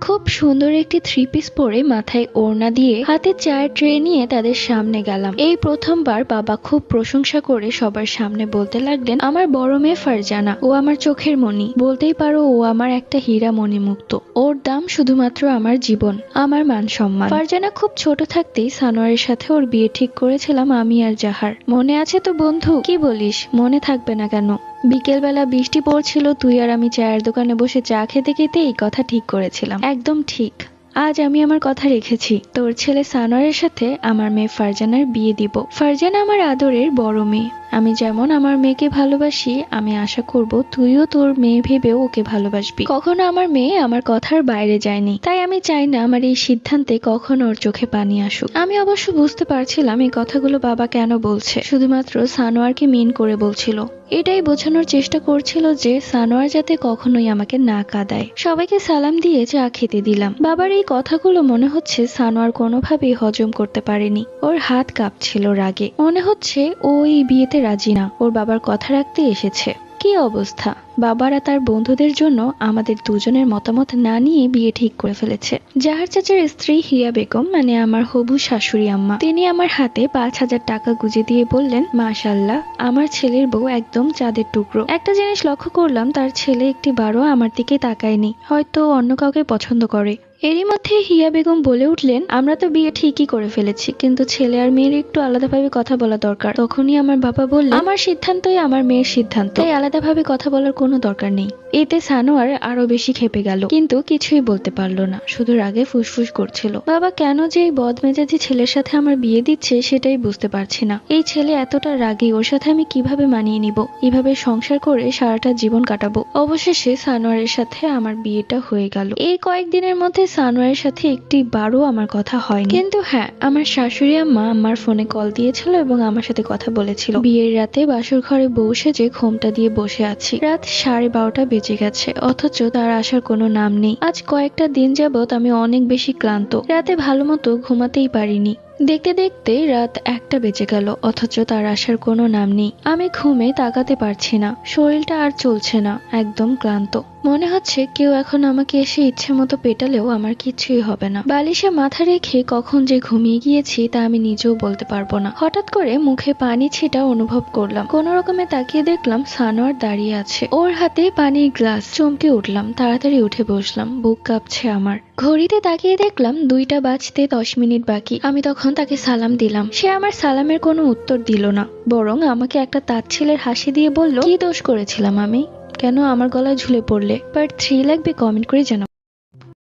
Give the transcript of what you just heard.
খুব সুন্দর একটি থ্রি পিস পরে মাথায় ওড়না দিয়ে হাতে চায়ের ট্রে নিয়ে তাদের সামনে গেলাম। এই প্রথমবার বাবা খুব প্রশংসা করে সবার সামনে বলতে লাগলেন, আমার বড় মেয়ে ফারজানা, ও আমার চোখের মণি, বলতেই পারো ও আমার একটা হীরা মণিমুক্ত। ওর দাম শুধুমাত্র আমার জীবন, আমার মান সম্মান। ফারজানা খুব ছোট থাকতেই সানোয়ারের সাথে ওর বিয়ে ঠিক করেছিলাম আমি আর জাহার। মনে আছে তো বন্ধু? কি বলিস, মনে থাকবে না কেন? বিকেলবেলা বৃষ্টি পড়ছিল, তুই আর আমি চায়ের দোকানে বসে চা খেতে খেতে এই কথা ঠিক করেছিলাম। একদম ঠিক। আজ আমি আমার কথা রেখেছি, তোর ছেলে সানোয়ারের সাথে আমার মেয়ে ফারজানার বিয়ে দিব। ফারজানা আমার আদরের বড় মেয়ে। আমি যেমন আমার মেয়েকে ভালোবাসি, আমি আশা করব তুইও তোর মেয়ে ভেবেও ওকে ভালোবাসবি। কখনো আমার মেয়ে আমার কথার বাইরে যায়নি, তাই আমি চাই না আমার এই সিদ্ধান্তে কখনো ওর চোখে পানি আসুক। আমি অবশ্য বুঝতে পারছিলাম এই কথাগুলো বাবা কেন বলছে, শুধুমাত্র সানোয়ারকে মিন করে বলছিল। এটাই বোঝানোর চেষ্টা করছিল যে সানোয়ার যাতে কখনোই আমাকে না কাঁদায়। সবাইকে সালাম দিয়ে চা খেতে দিলাম। বাবার এই কথাগুলো মনে হচ্ছে সানোয়ার কোনোভাবেই হজম করতে পারেনি। ওর হাত কাঁপছিল রাগে। মনে হচ্ছে ও এই বিয়েতে রাজি না, ওর বাবার কথা রাখতে এসেছে। কি অবস্থা! বাবারা তার বন্ধুদের জন্য আমাদের দুজনের মতামত না নিয়ে বিয়ে ঠিক করে ফেলেছে। জাহার চাচার স্ত্রী হিয়া বেগম, মানে আমার হবু শাশুড়ি আম্মা, তিনি আমার হাতে 5,000 টাকা গুঁজে দিয়ে বললেন, মাশাআল্লাহ, আমার ছেলের বউ একদম চাঁদের টুকরো। একটা জিনিস লক্ষ্য করলাম, তার ছেলে একটি বারও আমার দিকে তাকায়নি, হয়তো অন্য কাউকে পছন্দ করে। এরই মধ্যে হিয়া বেগম বলে উঠলেন, আমরা তো বিয়ে ঠিকই করে ফেলেছি, কিন্তু ছেলে আর মেয়ের একটু আলাদাভাবে কথা বলা দরকার। তখনই আমার বাবা বললেন, আমার সিদ্ধান্তই আমার মেয়ের সিদ্ধান্ত, তাই আলাদাভাবে কথা বলার কোনো দরকার নেই। এতে সানোয়ার আরো বেশি ক্ষেপে গেল, কিন্তু কিছুই বলতে পারলো না, শুধু রাগে ফুসফুস করছিল। বাবা কেন যে এই বদমেজাজি ছেলের সাথে আমার বিয়ে দিচ্ছে সেটাই বুঝতে পারছি না। এই ছেলে এতটা রাগী, ওর সাথে আমি কিভাবে মানিয়ে নিব? এভাবে সংসার করে সারাটা জীবন কাটাবো। অবশেষে সানোয়ারের সাথে আমার বিয়েটা হয়ে গেল। এই কয়েকদিনের মধ্যে সানোয়ারের সাথে একটি বারও আমার কথা হয়নি, কিন্তু হ্যাঁ, আমার শাশুড়ি আম্মা আমার ফোনে কল দিয়েছিল এবং আমার সাথে কথা বলেছিল। বিয়ের রাতে বাসর ঘরে বউ সেজে ঘোমটা দিয়ে বসে আছি। রাত 12:30 বেজে গেছে, অথচ তার আসার কোনো নাম নেই। আজ কয়েকটা দিন যাবৎ আমি অনেক বেশি ক্লান্ত, রাতে ভালো মতো ঘুমাতেই পারিনি। দেখতে দেখতে রাত 1টা বেজে গেল, অথচ তার আসার কোনো নাম নেই। আমি ঘুমে তাকাতে পারছি না, শরীরটা আর চলছে না, একদম ক্লান্ত। মনে হচ্ছে কেউ এখন আমাকে এসে ইচ্ছে মতো পেটালেও আমার কিছুই হবে না। বালিশে মাথা রেখে কখন যে ঘুমিয়ে গিয়েছি তা আমি নিজেও বলতে পারবো না। হঠাৎ করে মুখে পানি ছিটা অনুভব করলাম। কোনো রকমে তাকিয়ে দেখলাম সানোয়ার দাঁড়িয়ে আছে, ওর হাতে পানির গ্লাস। চমকে উঠলাম, তাড়াতাড়ি উঠে বসলাম, বুক কাঁপছে আমার। ঘড়িতে তাকিয়ে দেখলাম 2টা বাজতে 10 মিনিট বাকি। আমি তখন তাকে সালাম দিলাম, সে আমার সালামের কোনো উত্তর দিল না, বরং আমাকে একটা তাচ্ছিলের হাসি দিয়ে বলল, কি দোষ করেছিলাম আমি? কেন আমার গলায় ঝুলে পড়লে? পার্ট 3 লাগবে, কমেন্ট করে জানাও।